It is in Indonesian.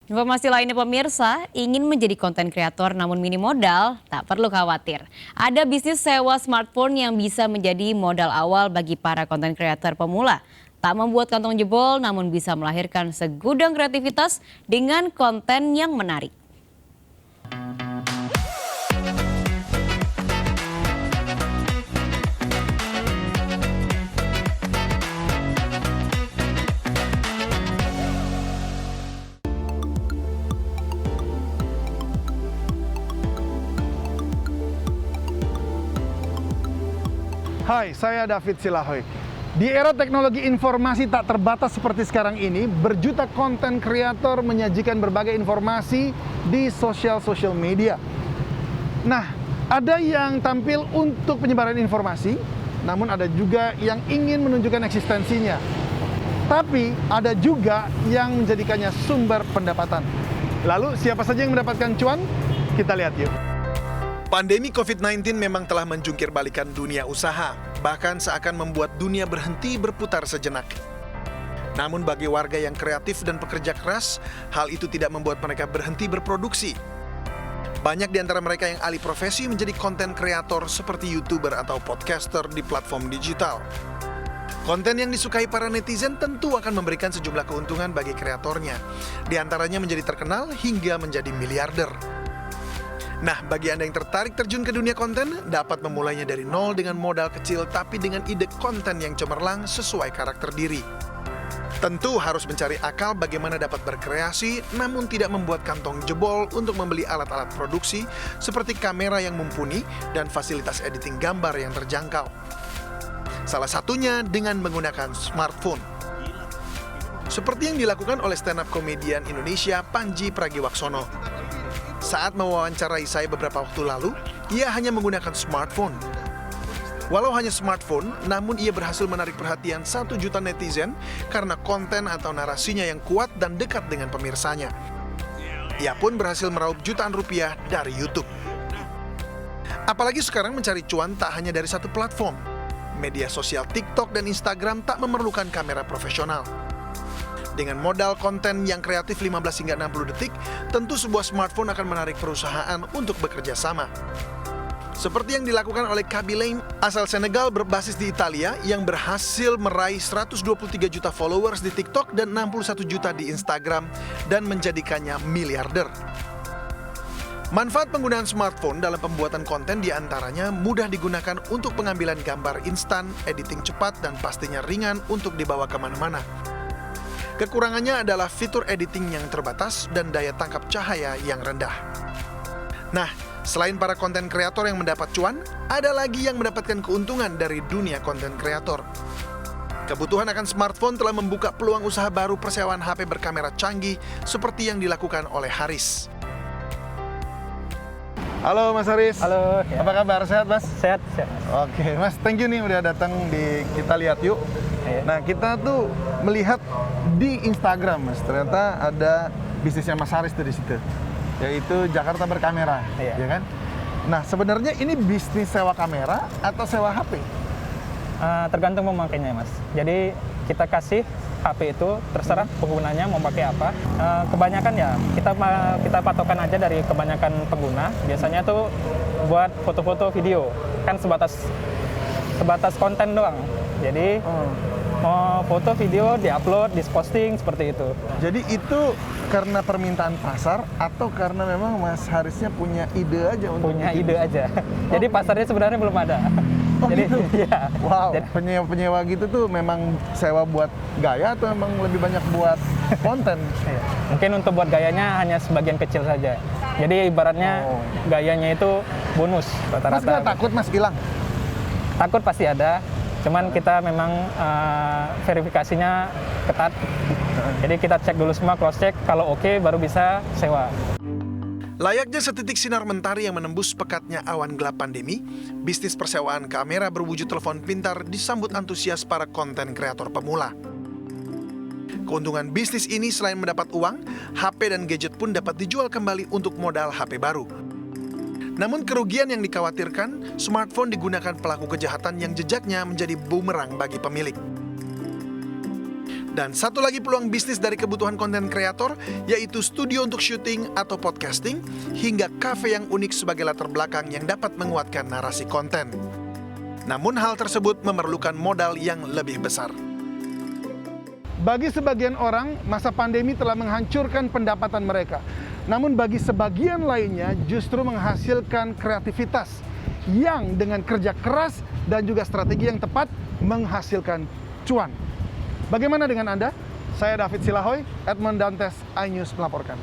Informasi lainnya pemirsa, ingin menjadi konten kreator namun minim modal, tak perlu khawatir. Ada bisnis sewa smartphone yang bisa menjadi modal awal bagi para konten kreator pemula. Tak membuat kantong jebol namun bisa melahirkan segudang kreativitas dengan konten yang menarik. Hai, saya David Silahoy. Di era teknologi informasi tak terbatas seperti sekarang ini, berjuta konten kreator menyajikan berbagai informasi di sosial media. Nah, ada yang tampil untuk penyebaran informasi, namun ada juga yang ingin menunjukkan eksistensinya. Tapi ada juga yang menjadikannya sumber pendapatan. Lalu siapa saja yang mendapatkan cuan? Kita lihat yuk. Pandemi COVID-19 memang telah menjungkir balikan dunia usaha, bahkan seakan membuat dunia berhenti berputar sejenak. Namun bagi warga yang kreatif dan pekerja keras, hal itu tidak membuat mereka berhenti berproduksi. Banyak di antara mereka yang alih profesi menjadi konten kreator seperti YouTuber atau podcaster di platform digital. Konten yang disukai para netizen tentu akan memberikan sejumlah keuntungan bagi kreatornya, di antaranya menjadi terkenal hingga menjadi miliarder. Nah, bagi Anda yang tertarik terjun ke dunia konten, dapat memulainya dari nol dengan modal kecil tapi dengan ide konten yang cemerlang sesuai karakter diri. Tentu harus mencari akal bagaimana dapat berkreasi, namun tidak membuat kantong jebol untuk membeli alat-alat produksi seperti kamera yang mumpuni dan fasilitas editing gambar yang terjangkau. Salah satunya dengan menggunakan smartphone. Seperti yang dilakukan oleh stand-up komedian Indonesia Panji Pragiwaksono. Saat mewawancarai saya beberapa waktu lalu, ia hanya menggunakan smartphone. Walau hanya smartphone, namun ia berhasil menarik perhatian 1 juta netizen karena konten atau narasinya yang kuat dan dekat dengan pemirsanya. Ia pun berhasil meraup jutaan rupiah dari YouTube. Apalagi sekarang mencari cuan tak hanya dari satu platform. Media sosial TikTok dan Instagram tak memerlukan kamera profesional. Dengan modal konten yang kreatif 15 hingga 60 detik, tentu sebuah smartphone akan menarik perusahaan untuk bekerja sama. Seperti yang dilakukan oleh Kaby Lame, asal Senegal berbasis di Italia, yang berhasil meraih 123 juta followers di TikTok dan 61 juta di Instagram, dan menjadikannya miliarder. Manfaat penggunaan smartphone dalam pembuatan konten diantaranya mudah digunakan untuk pengambilan gambar instan, editing cepat, dan pastinya ringan untuk dibawa kemana-mana. Kekurangannya adalah fitur editing yang terbatas dan daya tangkap cahaya yang rendah. Nah, selain para konten kreator yang mendapat cuan, ada lagi yang mendapatkan keuntungan dari dunia konten kreator. Kebutuhan akan smartphone telah membuka peluang usaha baru persewaan HP berkamera canggih seperti yang dilakukan oleh Haris. Halo Mas Haris. Halo. Ya. Apa kabar? Sehat Mas? Sehat. Oke Mas, thank you nih udah datang di Kita Lihat Yuk. Ya. Nah, kita tuh melihat di Instagram Mas, ternyata ada bisnisnya Mas Haris tuh di situ, yaitu Jakarta Berkamera, ya kan? Nah, sebenarnya ini bisnis sewa kamera atau sewa HP? Tergantung pemakainya Mas. Jadi kita kasih HP itu terserah penggunanya mau pakai apa. Kebanyakan ya kita patokan aja dari kebanyakan pengguna. Biasanya tuh buat foto-foto, video, kan sebatas konten doang. Jadi mau foto, video, diupload, diposting seperti itu. Jadi itu karena permintaan pasar atau karena memang Mas Harisnya punya ide aja untuk Punya bikin ide aja. Jadi pasarnya sebenarnya belum ada. Oh Jadi, gitu? ya. Wow, Jadi, penyewa gitu tuh memang sewa buat gaya atau memang lebih banyak buat konten? iya. Mungkin untuk buat gayanya hanya sebagian kecil saja. Jadi ibaratnya gayanya itu bonus Mas rata-rata. nggak takut Mas hilang? Takut pasti ada. Cuman kita memang verifikasinya ketat. Jadi kita cek dulu semua, cross check, kalau oke baru bisa sewa. Layaknya setitik sinar mentari yang menembus pekatnya awan gelap pandemi, bisnis persewaan kamera berwujud telepon pintar disambut antusias para konten kreator pemula. Keuntungan bisnis ini selain mendapat uang, HP dan gadget pun dapat dijual kembali untuk modal HP baru. Namun kerugian yang dikhawatirkan, smartphone digunakan pelaku kejahatan yang jejaknya menjadi bumerang bagi pemilik. Dan satu lagi peluang bisnis dari kebutuhan konten kreator, yaitu studio untuk syuting atau podcasting, hingga kafe yang unik sebagai latar belakang yang dapat menguatkan narasi konten. Namun hal tersebut memerlukan modal yang lebih besar. Bagi sebagian orang, masa pandemi telah menghancurkan pendapatan mereka. Namun bagi sebagian lainnya justru menghasilkan kreativitas yang dengan kerja keras dan juga strategi yang tepat menghasilkan cuan. Bagaimana dengan Anda? Saya David Silahoy, Edmond Dantes, iNews melaporkan.